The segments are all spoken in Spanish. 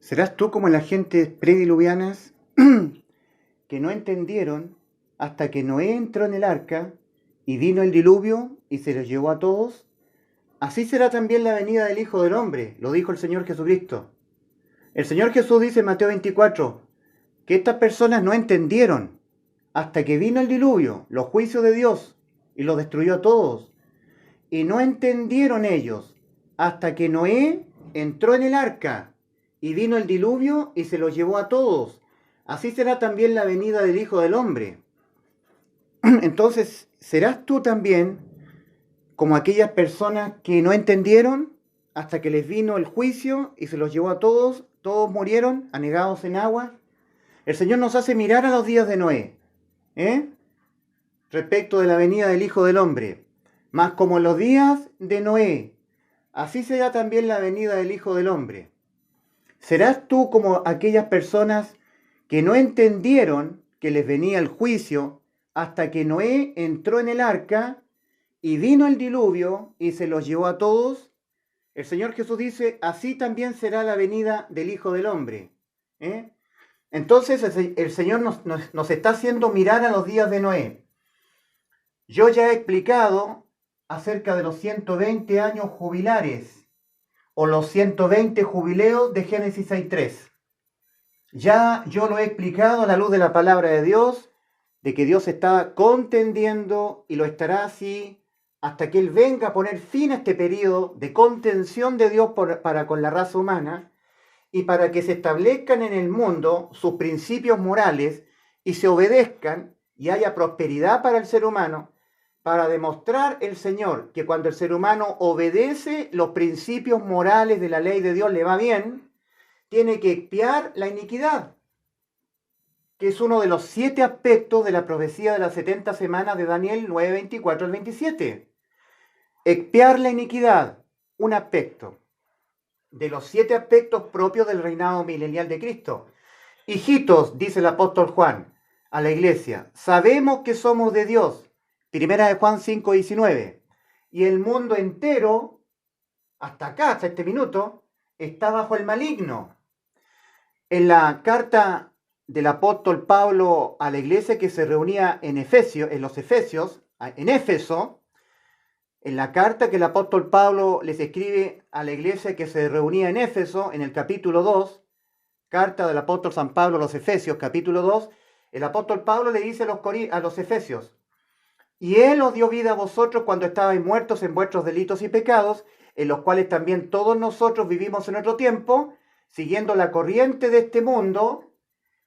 ¿Serás tú como las gentes prediluvianas que no entendieron hasta que Noé entró en el arca y vino el diluvio y se los llevó a todos? Así será también la venida del Hijo del Hombre, lo dijo el Señor Jesucristo. El Señor Jesús dice en Mateo 24 que estas personas no entendieron hasta que vino el diluvio, los juicios de Dios, y los destruyó a todos. Y no entendieron ellos hasta que Noé entró en el arca y vino el diluvio y se los llevó a todos. Así será también la venida del Hijo del Hombre. Entonces, ¿serás tú también como aquellas personas que no entendieron hasta que les vino el juicio y se los llevó a todos? Todos murieron anegados en agua. El Señor nos hace mirar a los días de Noé, respecto de la venida del Hijo del Hombre. Mas como en los días de Noé, así será también la venida del Hijo del Hombre. ¿Serás tú como aquellas personas que no entendieron que les venía el juicio hasta que Noé entró en el arca y vino el diluvio y se los llevó a todos? El Señor Jesús dice, así también será la venida del Hijo del Hombre. Entonces el Señor nos está haciendo mirar a los días de Noé. Yo ya he explicado acerca de los 120 años jubilares o los 120 jubileos de Génesis 6.3. Ya yo lo he explicado a la luz de la palabra de Dios, de que Dios está contendiendo y lo estará así hasta que Él venga a poner fin a este periodo de contención de Dios para con la raza humana y para que se establezcan en el mundo sus principios morales y se obedezcan y haya prosperidad para el ser humano, para demostrar el Señor que cuando el ser humano obedece los principios morales de la ley de Dios le va bien, tiene que expiar la iniquidad, que es uno de los 7 aspectos de la profecía de las 70 semanas de Daniel 9, 24 al 27. Expiar la iniquidad, un aspecto de los 7 aspectos propios del reinado milenial de Cristo. Hijitos, dice el apóstol Juan a la iglesia, sabemos que somos de Dios. Primera de Juan 5, 19. Y el mundo entero, hasta acá, hasta este minuto, está bajo el maligno. En la carta del apóstol Pablo a la iglesia que se reunía en Éfeso, en la carta que el apóstol Pablo les escribe a la iglesia que se reunía en Éfeso, en el capítulo 2, carta del apóstol San Pablo a los Efesios, capítulo 2, el apóstol Pablo le dice a los Efesios, y Él os dio vida a vosotros cuando estabais muertos en vuestros delitos y pecados, en los cuales también todos nosotros vivimos en otro tiempo, siguiendo la corriente de este mundo,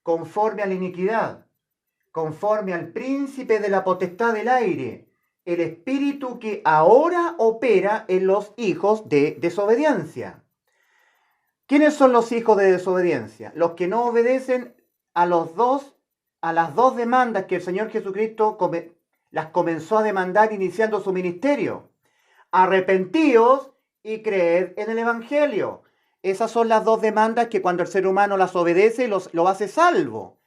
conforme a la iniquidad, conforme al príncipe de la potestad del aire, el espíritu que ahora opera en los hijos de desobediencia. ¿Quiénes son los hijos de desobediencia? Los que no obedecen a las dos demandas que el Señor Jesucristo las comenzó a demandar iniciando su ministerio. Arrepentíos y creed en el Evangelio. Esas son las dos demandas que cuando el ser humano las obedece lo hace salvo.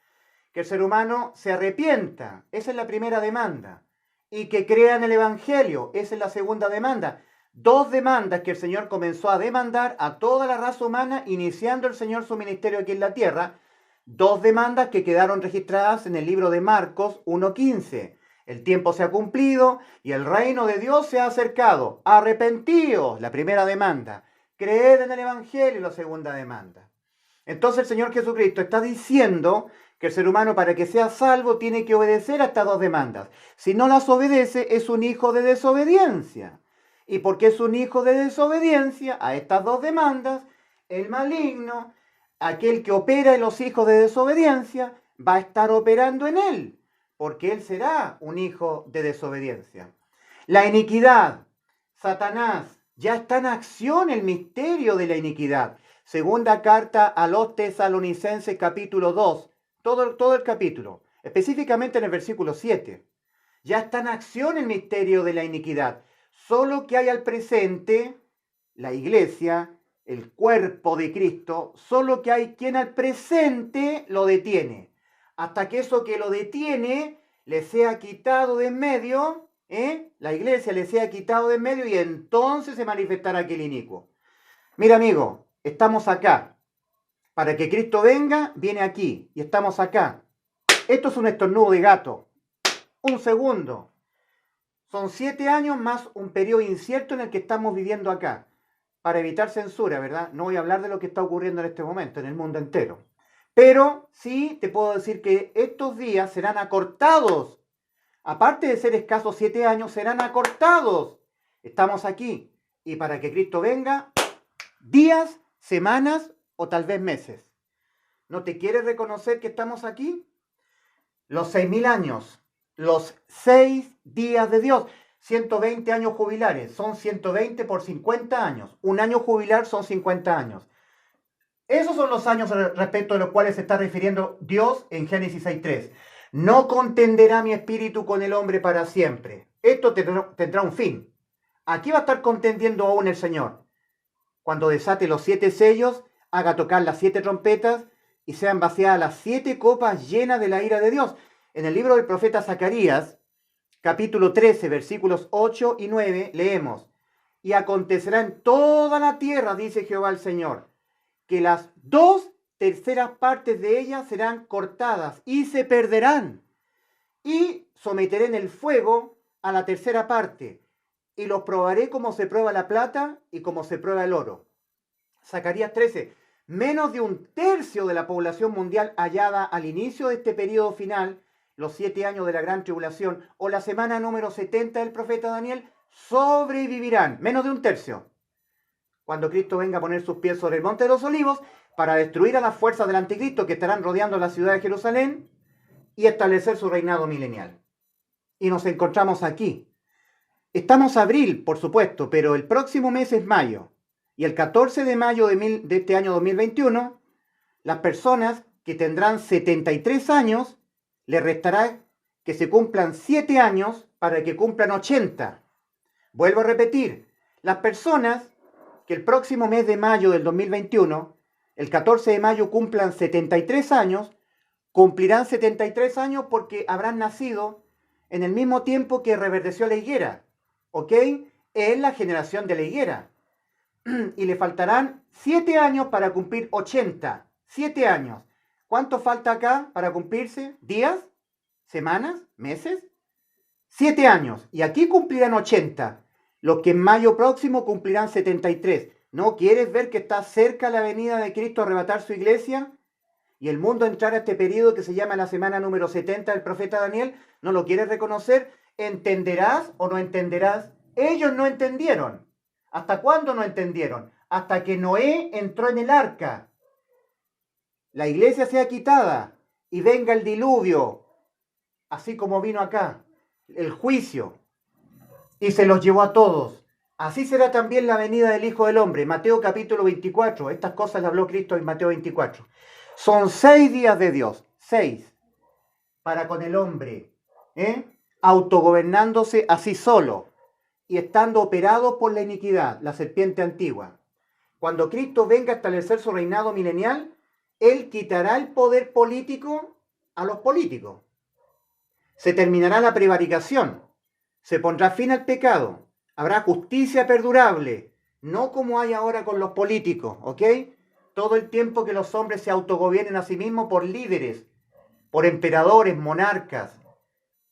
Que el ser humano se arrepienta, esa es la primera demanda. Y que crea en el Evangelio, esa es la segunda demanda. Dos demandas que el Señor comenzó a demandar a toda la raza humana, iniciando el Señor su ministerio aquí en la tierra. Dos demandas que quedaron registradas en el libro de Marcos 1:15. El tiempo se ha cumplido y el reino de Dios se ha acercado. Arrepentíos, la primera demanda. Creed en el Evangelio, la segunda demanda. Entonces el Señor Jesucristo está diciendo que el ser humano, para que sea salvo, tiene que obedecer a estas dos demandas. Si no las obedece, es un hijo de desobediencia. Y porque es un hijo de desobediencia a estas dos demandas, el maligno, aquel que opera en los hijos de desobediencia, va a estar operando en él, porque él será un hijo de desobediencia. La iniquidad, Satanás, ya está en acción el misterio de la iniquidad. Segunda carta a los Tesalonicenses, capítulo 2, todo el capítulo, específicamente en el versículo 7. Ya está en acción el misterio de la iniquidad. Solo que hay al presente, la iglesia, el cuerpo de Cristo, solo que hay quien al presente lo detiene. Hasta que eso que lo detiene le sea quitado de en medio, la iglesia le sea quitado de en medio y entonces se manifestará aquel inicuo. Mira, amigo, estamos acá Para que Cristo venga, viene aquí y estamos acá. Esto es un estornudo de gato. Un segundo. Son 7 años más un periodo incierto en el que estamos viviendo acá. Para evitar censura, ¿verdad? No voy a hablar de lo que está ocurriendo en este momento en el mundo entero. Pero sí te puedo decir que estos días serán acortados. Aparte de ser escasos 7 años, serán acortados. Estamos aquí. Y para que Cristo venga, días, semanas o tal vez meses. ¿No te quieres reconocer que estamos aquí? Los 6.000 años, los 6 días de Dios, 120 años jubilares, son 120 por 50 años. Un año jubilar son 50 años. Esos son los años respecto a los cuales se está refiriendo Dios en Génesis 6.3. No contenderá mi espíritu con el hombre para siempre. Esto tendrá un fin. Aquí va a estar contendiendo aún el Señor. Cuando desate los 7 sellos, haga tocar las 7 trompetas y sean vaciadas las 7 copas llenas de la ira de Dios. En el libro del profeta Zacarías, capítulo 13, versículos 8 y 9, leemos: y acontecerá en toda la tierra, dice Jehová el Señor, que las 2/3 partes de ellas serán cortadas y se perderán. Y someteré en el fuego a la 1/3 parte, y los probaré como se prueba la plata y como se prueba el oro. Zacarías 13. Menos de 1/3 de la población mundial hallada al inicio de este periodo final, los 7 años de la gran tribulación, o la semana número 70 del profeta Daniel, sobrevivirán. Menos de 1/3. Cuando Cristo venga a poner sus pies sobre el monte de los olivos, para destruir a las fuerzas del anticristo que estarán rodeando la ciudad de Jerusalén y establecer su reinado milenial. Y nos encontramos aquí. Estamos abril, por supuesto, pero el próximo mes es mayo. Y el 14 de mayo de este año 2021, las personas que tendrán 73 años, les restará que se cumplan 7 años para que cumplan 80. Vuelvo a repetir, las personas que el próximo mes de mayo del 2021, el 14 de mayo, cumplan 73 años, cumplirán 73 años porque habrán nacido en el mismo tiempo que reverdeció la higuera, ¿ok? Es la generación de la higuera. Y le faltarán 7 años para cumplir 80. 7 años. ¿Cuánto falta acá para cumplirse? ¿Días? ¿Semanas? ¿Meses? 7 años. Y aquí cumplirán 80. Los que en mayo próximo cumplirán 73. ¿No quieres ver que está cerca la venida de Cristo a arrebatar su iglesia? Y el mundo entrar a este periodo que se llama la semana número 70 del profeta Daniel. ¿No lo quieres reconocer? ¿Entenderás o no entenderás? Ellos no entendieron. ¿Hasta cuándo no entendieron? Hasta que Noé entró en el arca. La iglesia sea quitada y venga el diluvio, así como vino acá, el juicio, y se los llevó a todos. Así será también la venida del Hijo del Hombre. Mateo capítulo 24. Estas cosas le habló Cristo en Mateo 24. Son 6 días de Dios. 6. Para con el hombre. Autogobernándose así solo. Y estando operado por la iniquidad, la serpiente antigua. Cuando Cristo venga a establecer su reinado milenial, Él quitará el poder político a los políticos. Se terminará la prevaricación. Se pondrá fin al pecado. Habrá justicia perdurable. No como hay ahora con los políticos, ¿ok? Todo el tiempo que los hombres se autogobiernen a sí mismos por líderes, por emperadores, monarcas,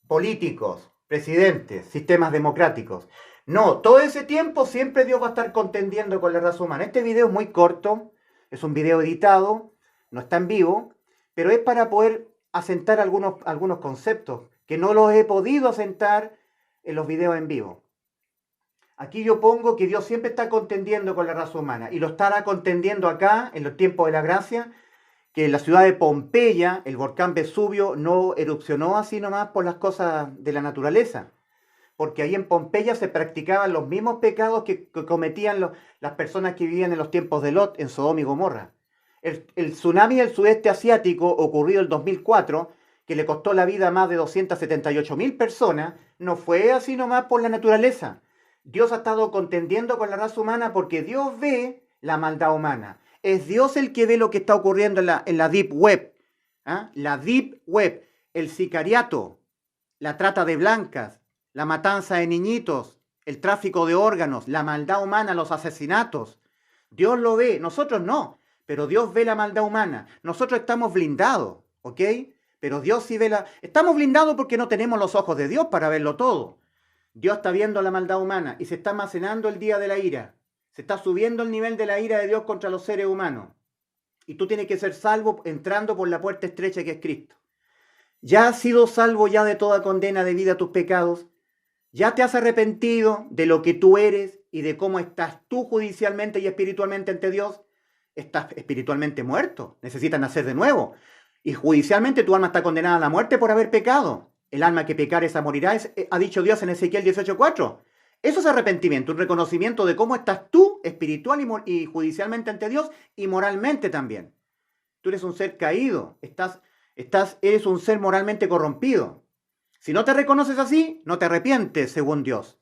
políticos, presidentes, sistemas democráticos. No, todo ese tiempo siempre Dios va a estar contendiendo con la raza humana. Este video es muy corto, es un video editado, no está en vivo, pero es para poder asentar algunos conceptos que no los he podido asentar en los videos en vivo. Aquí yo pongo que Dios siempre está contendiendo con la raza humana y lo estará contendiendo acá en los tiempos de la gracia, que en la ciudad de Pompeya el volcán Vesubio no erupcionó así nomás por las cosas de la naturaleza, porque ahí en Pompeya se practicaban los mismos pecados que cometían las personas que vivían en los tiempos de Lot en Sodoma y Gomorra. El tsunami del sudeste asiático ocurrido el 2004, que le costó la vida a más de 278.000 personas, no fue así nomás por la naturaleza. Dios ha estado contendiendo con la raza humana porque Dios ve la maldad humana. Es Dios el que ve lo que está ocurriendo en la Deep Web. La Deep Web, el sicariato, la trata de blancas, la matanza de niñitos, el tráfico de órganos, la maldad humana, los asesinatos. Dios lo ve, nosotros no. pero Dios ve la maldad humana. Nosotros estamos blindados, ¿ok? Pero Dios sí ve la... Estamos blindados porque no tenemos los ojos de Dios para verlo todo. Dios está viendo la maldad humana y se está almacenando el día de la ira. Se está subiendo el nivel de la ira de Dios contra los seres humanos. Y tú tienes que ser salvo entrando por la puerta estrecha que es Cristo. Ya has sido salvo ya de toda condena debido a tus pecados. Ya te has arrepentido de lo que tú eres y de cómo estás tú judicialmente y espiritualmente ante Dios. Estás espiritualmente muerto. Necesitas nacer de nuevo. Y judicialmente tu alma está condenada a la muerte por haber pecado. El alma que pecar esa morirá, ha dicho Dios en Ezequiel 18:4. Eso es arrepentimiento, un reconocimiento de cómo estás tú espiritual y judicialmente ante Dios y moralmente también. Tú eres un ser caído, eres un ser moralmente corrompido. Si no te reconoces así, no te arrepientes según Dios.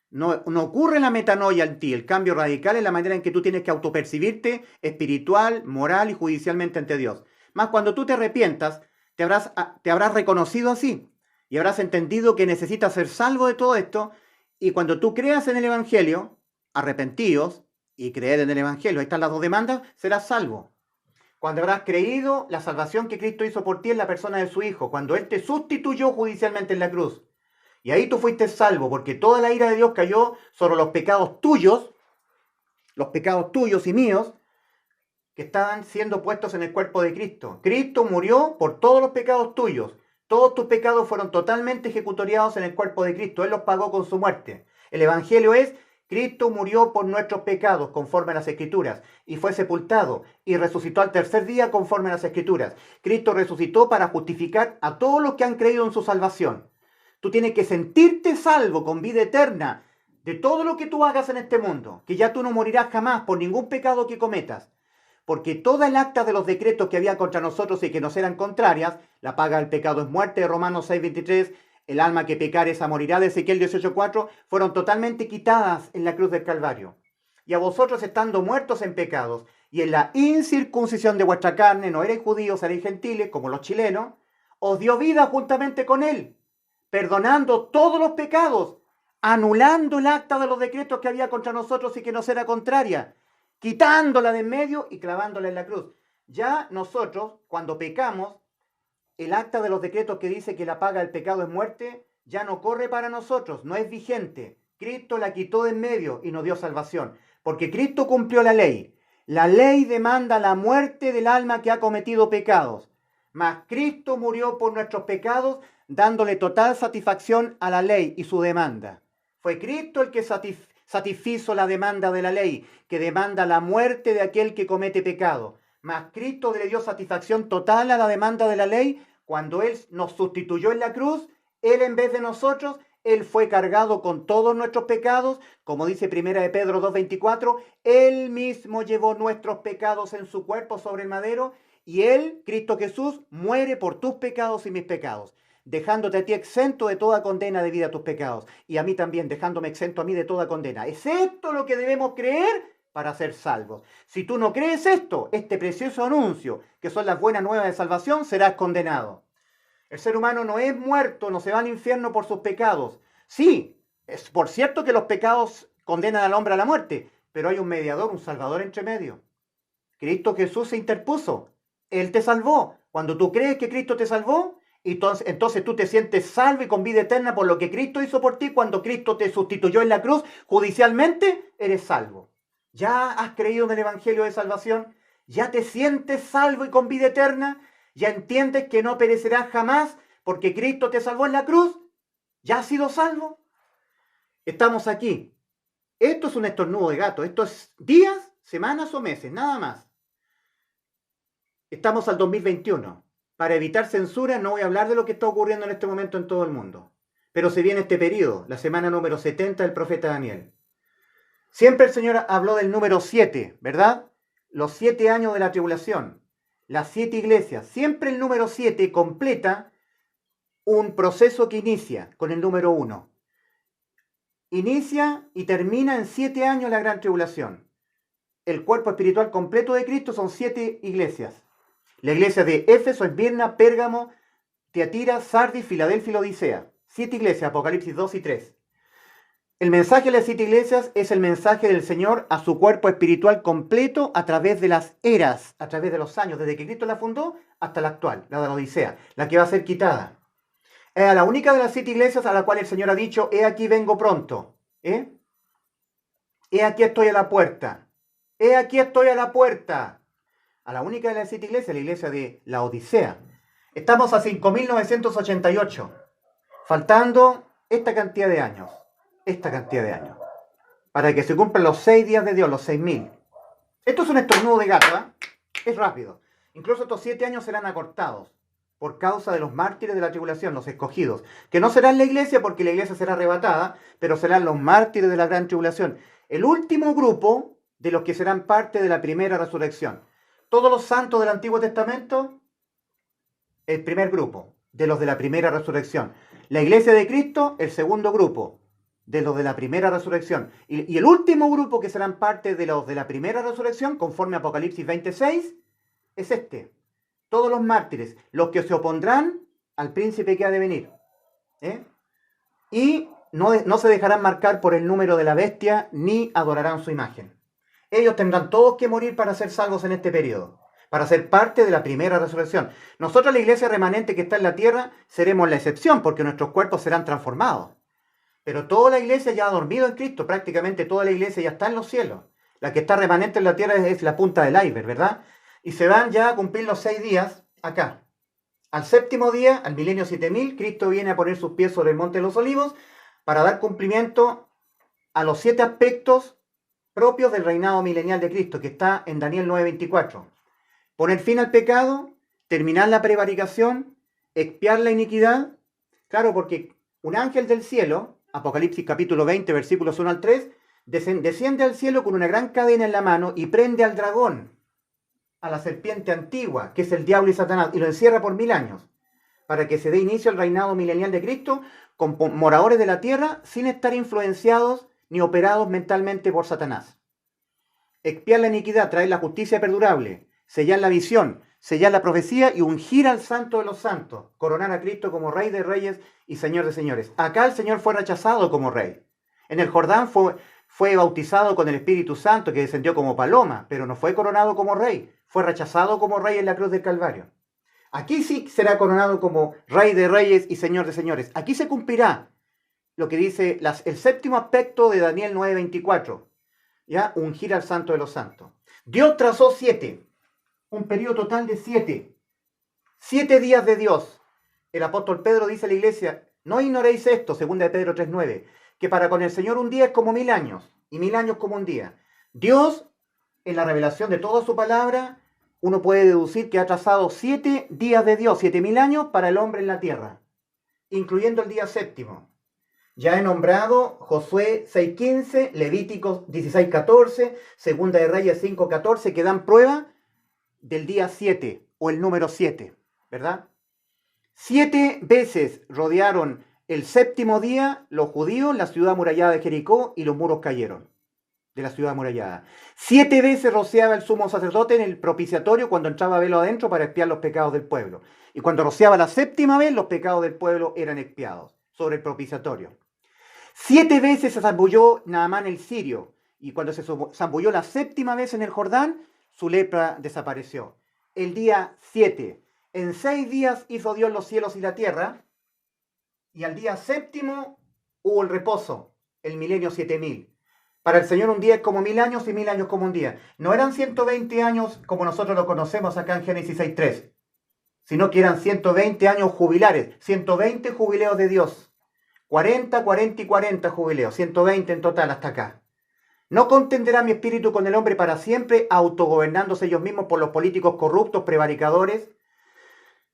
No ocurre la metanoia en ti, el cambio radical en la manera en que tú tienes que autopercibirte espiritual, moral y judicialmente ante Dios. Más cuando tú te arrepientas, te habrás reconocido así y habrás entendido que necesitas ser salvo de todo esto. Y cuando tú creas en el Evangelio, arrepentidos y creer en el Evangelio, ahí están las dos demandas, serás salvo. Cuando habrás creído la salvación que Cristo hizo por ti en la persona de su Hijo, cuando Él te sustituyó judicialmente en la cruz. Y ahí tú fuiste salvo, porque toda la ira de Dios cayó sobre los pecados tuyos y míos, que estaban siendo puestos en el cuerpo de Cristo. Cristo murió por todos los pecados tuyos. Todos tus pecados fueron totalmente ejecutoriados en el cuerpo de Cristo. Él los pagó con su muerte. El Evangelio es: Cristo murió por nuestros pecados conforme a las Escrituras y fue sepultado y resucitó al tercer día conforme a las Escrituras. Cristo resucitó para justificar a todos los que han creído en su salvación. Tú tienes que sentirte salvo con vida eterna de todo lo que tú hagas en este mundo, que ya tú no morirás jamás por ningún pecado que cometas. Porque toda el acta de los decretos que había contra nosotros y que nos eran contrarias, la paga del pecado es muerte de Romanos 6:23, el alma que pecare esa morirá de Ezequiel 18:4, fueron totalmente quitadas en la cruz del Calvario. Y a vosotros, estando muertos en pecados y en la incircuncisión de vuestra carne, no erais judíos, erais gentiles, como los chilenos, os dio vida juntamente con Él, perdonando todos los pecados, anulando el acta de los decretos que había contra nosotros y que nos era contraria, quitándola de en medio y clavándola en la cruz. Ya nosotros, cuando pecamos, el acta de los decretos que dice que la paga del pecado es muerte, ya no corre para nosotros, no es vigente. Cristo la quitó de en medio y nos dio salvación, porque Cristo cumplió la ley. La ley demanda la muerte del alma que ha cometido pecados, mas Cristo murió por nuestros pecados, dándole total satisfacción a la ley y su demanda. Fue Cristo el que satisfizo la demanda de la ley, que demanda la muerte de aquel que comete pecado. Mas Cristo le dio satisfacción total a la demanda de la ley cuando Él nos sustituyó en la cruz. Él, en vez de nosotros, Él fue cargado con todos nuestros pecados, como dice 1 de Pedro 2:24, Él mismo llevó nuestros pecados en su cuerpo sobre el madero, y Él, Cristo Jesús, muere por tus pecados y mis pecados, dejándote a ti exento de toda condena debido a tus pecados, y a mí también, dejándome exento a mí de toda condena, excepto lo que debemos creer para ser salvos. Si tú no crees esto, este precioso anuncio, que son las buenas nuevas de salvación, serás condenado. El ser humano no es muerto, no se va al infierno por sus pecados. Sí, es por cierto que los pecados condenan al hombre a la muerte, pero hay un mediador, un salvador entre medio. Cristo Jesús se interpuso. Él te salvó. Cuando tú crees que Cristo te salvó, entonces tú te sientes salvo y con vida eterna por lo que Cristo hizo por ti. Cuando Cristo te sustituyó en la cruz, judicialmente eres salvo. ¿Ya has creído en el Evangelio de salvación? ¿Ya te sientes salvo y con vida eterna? ¿Ya entiendes que no perecerás jamás porque Cristo te salvó en la cruz? ¿Ya has sido salvo? Estamos aquí. Esto es un estornudo de gato. Esto es días, semanas o meses, nada más. Estamos al 2021. Para evitar censura no voy a hablar de lo que está ocurriendo en este momento en todo el mundo. Pero se viene este periodo, la semana número 70 del profeta Daniel. Siempre el Señor habló del número 7, ¿verdad? Los 7 años de la tribulación, las 7 iglesias. Siempre el número 7 completa un proceso que inicia con el número 1. Inicia y termina en 7 años la gran tribulación. El cuerpo espiritual completo de Cristo son 7 iglesias. La iglesia de Éfeso, Esmirna, Pérgamo, Tiatira, Sardis, Filadelfia y Laodicea. 7 iglesias, Apocalipsis 2 y 3. El mensaje de las 7 iglesias es el mensaje del Señor a su cuerpo espiritual completo a través de las eras, a través de los años, desde que Cristo la fundó hasta la actual, la de la Odisea, la que va a ser quitada. Es a la única de las 7 iglesias a la cual el Señor ha dicho, he aquí vengo pronto. He aquí estoy a la puerta. He aquí estoy a la puerta. A la única de las 7 iglesias, la iglesia de la Odisea. Estamos a 5.988, faltando esta cantidad de años, para que se cumplan los 6 días de Dios, los 6.000. Esto es un estornudo de gato, es rápido. Incluso estos 7 años serán acortados por causa de los mártires de la tribulación, los escogidos, que no serán la iglesia porque la iglesia será arrebatada, pero serán los mártires de la gran tribulación, el último grupo de los que serán parte de la primera resurrección. Todos los santos del Antiguo Testamento, el primer grupo de los de la primera resurrección. La iglesia de Cristo, el segundo grupo de los de la primera resurrección. Y el último grupo que serán parte de los de la primera resurrección, conforme a Apocalipsis 26, es este. Todos los mártires, los que se opondrán al príncipe que ha de venir. Y no se dejarán marcar por el número de la bestia, ni adorarán su imagen. Ellos tendrán todos que morir para ser salvos en este periodo, para ser parte de la primera resurrección. Nosotros, la iglesia remanente que está en la tierra, seremos la excepción, porque nuestros cuerpos serán transformados. Pero toda la iglesia ya ha dormido en Cristo, prácticamente toda la iglesia ya está en los cielos. La que está remanente en la tierra es la punta del iceberg, ¿verdad? Y se van ya a cumplir los 6 días acá. Al séptimo día, al milenio 7000, Cristo viene a poner sus pies sobre el monte de los olivos para dar cumplimiento a los 7 aspectos propios del reinado milenial de Cristo, que está en Daniel 9:24. Poner fin al pecado, terminar la prevaricación, expiar la iniquidad. Claro, porque un ángel del cielo, Apocalipsis capítulo 20, versículos 1 al 3, desciende al cielo con una gran cadena en la mano y prende al dragón, a la serpiente antigua, que es el diablo y Satanás, y lo encierra por 1000 años, para que se dé inicio al reinado milenial de Cristo con moradores de la tierra sin estar influenciados ni operados mentalmente por Satanás. Expiar la iniquidad, traer la justicia perdurable, sellar la visión, sellar la profecía y ungir al santo de los santos, coronar a Cristo como Rey de Reyes y Señor de Señores. Acá el Señor fue rechazado como Rey. En el Jordán fue bautizado con el Espíritu Santo que descendió como paloma, pero no fue coronado como Rey. Fue rechazado como Rey en la cruz del Calvario. Aquí sí será coronado como Rey de Reyes y Señor de Señores. Aquí se cumplirá lo que dice el séptimo aspecto de Daniel 9:24. ¿Ya? Ungir al santo de los santos. Dios trazó 7. Un periodo total de 7. 7 días de Dios. El apóstol Pedro dice a la iglesia, no ignoréis esto, 2 de Pedro 3:9, que para con el Señor un día es como 1000 años, y 1000 años como un día. Dios, en la revelación de toda su palabra, uno puede deducir que ha trazado 7 días de Dios, 7000 años para el hombre en la tierra, incluyendo el día séptimo. Ya he nombrado Josué 6:15, Levíticos 16:14, Segunda de Reyes 5:14, que dan prueba del día 7 o el número 7, ¿verdad? 7 veces rodearon el séptimo día los judíos la ciudad amurallada de Jericó y los muros cayeron de la ciudad amurallada. 7 veces rociaba el sumo sacerdote en el propiciatorio cuando entraba a velo adentro para expiar los pecados del pueblo. Y cuando rociaba la séptima vez, los pecados del pueblo eran expiados sobre el propiciatorio. 7 veces se zambulló Naamán el sirio, y cuando se zambulló la séptima vez en el Jordán, su lepra desapareció. El día 7. En 6 días hizo Dios los cielos y la tierra, y al día séptimo hubo el reposo, el milenio 7000. Para el Señor un día es como 1000 años y 1000 años como un día. No eran 120 años como nosotros lo conocemos acá en Génesis 6:3, sino que eran 120 años jubilares, 120 jubileos de Dios. 40, 40 y 40 jubileos, 120 en total hasta acá. No contenderá mi espíritu con el hombre para siempre, autogobernándose ellos mismos por los políticos corruptos, prevaricadores,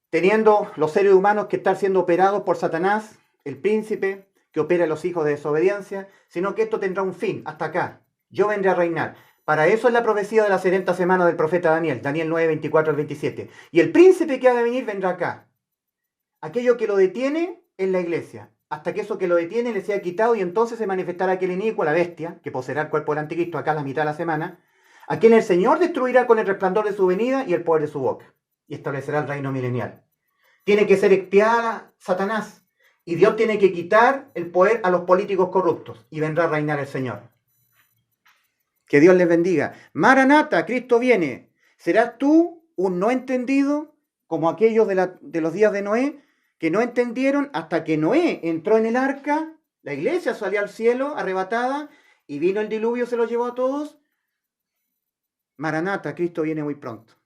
teniendo los seres humanos que estar siendo operados por Satanás, el príncipe, que opera a los hijos de desobediencia, sino que esto tendrá un fin, hasta acá. Yo vendré a reinar. Para eso es la profecía de la 70 semana del profeta Daniel, Daniel 9:24 al 27. Y el príncipe que ha de venir vendrá acá. Aquello que lo detiene es la iglesia, hasta que eso que lo detiene le sea quitado y entonces se manifestará aquel inicuo, la bestia, que poseerá el cuerpo del anticristo acá a la mitad de la semana, a quien el Señor destruirá con el resplandor de su venida y el poder de su boca, y establecerá el reino milenial. Tiene que ser expiada Satanás, Y Dios tiene que quitar el poder a los políticos corruptos y vendrá a reinar el Señor. Que Dios les bendiga. Maranata, Cristo viene. ¿Serás tú un no entendido como aquellos de los días de Noé que no entendieron hasta que Noé entró en el arca? La iglesia salió al cielo arrebatada y vino el diluvio, se los llevó a todos. Maranata, Cristo viene muy pronto.